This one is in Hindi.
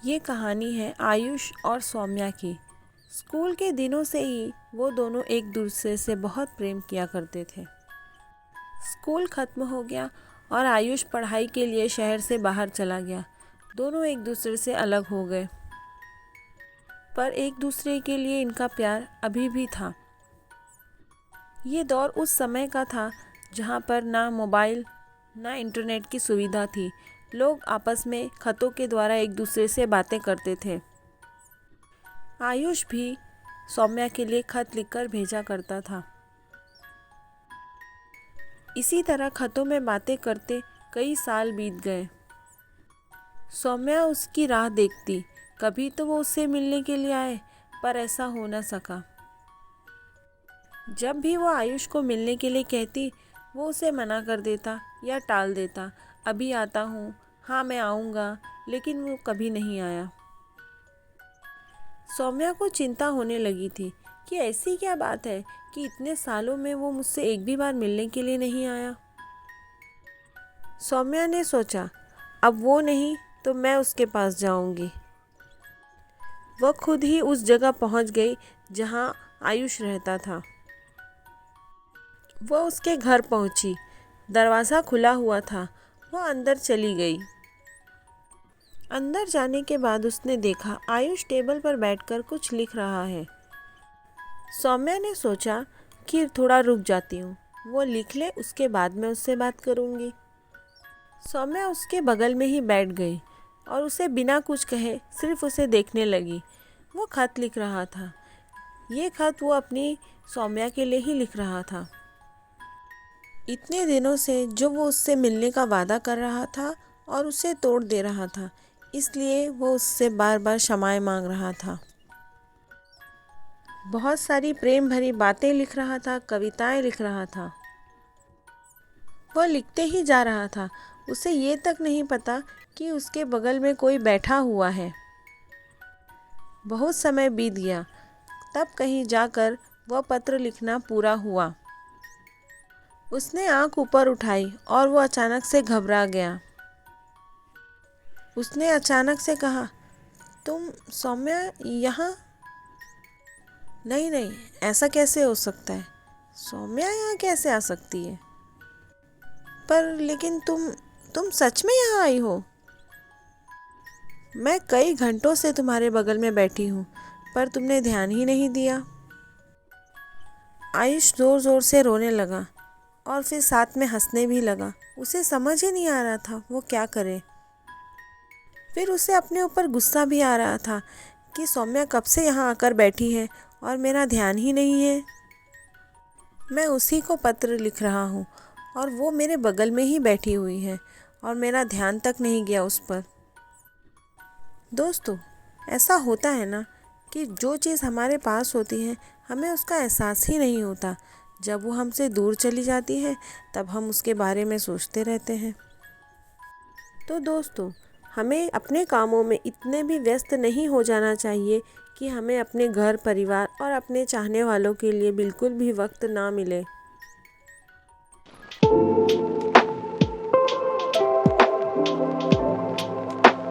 ये कहानी है आयुष और सौम्या की। स्कूल के दिनों से ही वो दोनों एक दूसरे से बहुत प्रेम किया करते थे। स्कूल खत्म हो गया और आयुष पढ़ाई के लिए शहर से बाहर चला गया। दोनों एक दूसरे से अलग हो गए, पर एक दूसरे के लिए इनका प्यार अभी भी था। ये दौर उस समय का था जहाँ पर ना मोबाइल ना इंटरनेट की सुविधा थी। लोग आपस में खतों के द्वारा एक दूसरे से बातें करते थे। आयुष भी सौम्या के लिए खत लिखकर भेजा करता था। इसी तरह खतों में बातें करते कई साल बीत गए। सौम्या उसकी राह देखती, कभी तो वो उससे मिलने के लिए आए, पर ऐसा हो न सका। जब भी वो आयुष को मिलने के लिए कहती, वो उसे मना कर देता या टाल देता। अभी आता हूँ, हाँ मैं आऊँगा, लेकिन वो कभी नहीं आया। सौम्या को चिंता होने लगी थी कि ऐसी क्या बात है कि इतने सालों में वो मुझसे एक भी बार मिलने के लिए नहीं आया। सौम्या ने सोचा, अब वो नहीं तो मैं उसके पास जाऊंगी। वह खुद ही उस जगह पहुंच गई जहां आयुष रहता था। वह उसके घर पहुंची। दरवाज़ा खुला हुआ था। वह अंदर चली गई। अंदर जाने के बाद उसने देखा आयुष टेबल पर बैठकर कुछ लिख रहा है। सौम्या ने सोचा कि थोड़ा रुक जाती हूँ, वो लिख ले, उसके बाद मैं उससे बात करूँगी। सौम्या उसके बगल में ही बैठ गई और उसे बिना कुछ कहे सिर्फ उसे देखने लगी। वो खत लिख रहा था। ये खत वो अपनी सौम्या के लिए ही लिख रहा था। इतने दिनों से जो वो उससे मिलने का वादा कर रहा था और उसे तोड़ दे रहा था, इसलिए वो उससे बार बार क्षमाएं मांग रहा था। बहुत सारी प्रेम भरी बातें लिख रहा था, कविताएं लिख रहा था। वह लिखते ही जा रहा था। उसे ये तक नहीं पता कि उसके बगल में कोई बैठा हुआ है। बहुत समय बीत गया, तब कहीं जाकर वह पत्र लिखना पूरा हुआ। उसने आंख ऊपर उठाई और वो अचानक से घबरा गया। उसने अचानक से कहा, तुम सौम्या यहाँ? नहीं नहीं, ऐसा कैसे हो सकता है? सौम्या यहाँ कैसे आ सकती है? पर लेकिन तुम सच में यहाँ आई हो? मैं कई घंटों से तुम्हारे बगल में बैठी हूँ, पर तुमने ध्यान ही नहीं दिया। आयुष ज़ोर ज़ोर से रोने लगा और फिर साथ में हंसने भी लगा। उसे समझ ही नहीं आ रहा था वो क्या करे। फिर उसे अपने ऊपर गुस्सा भी आ रहा था कि सौम्या कब से यहाँ आकर बैठी है और मेरा ध्यान ही नहीं है। मैं उसी को पत्र लिख रहा हूँ और वो मेरे बगल में ही बैठी हुई है और मेरा ध्यान तक नहीं गया उस पर। दोस्तों, ऐसा होता है ना कि जो चीज़ हमारे पास होती है हमें उसका एहसास ही नहीं होता। जब वो हमसे दूर चली जाती है तब हम उसके बारे में सोचते रहते हैं। तो दोस्तों, हमें अपने कामों में इतने भी व्यस्त नहीं हो जाना चाहिए कि हमें अपने घर परिवार और अपने चाहने वालों के लिए बिल्कुल भी वक्त ना मिले।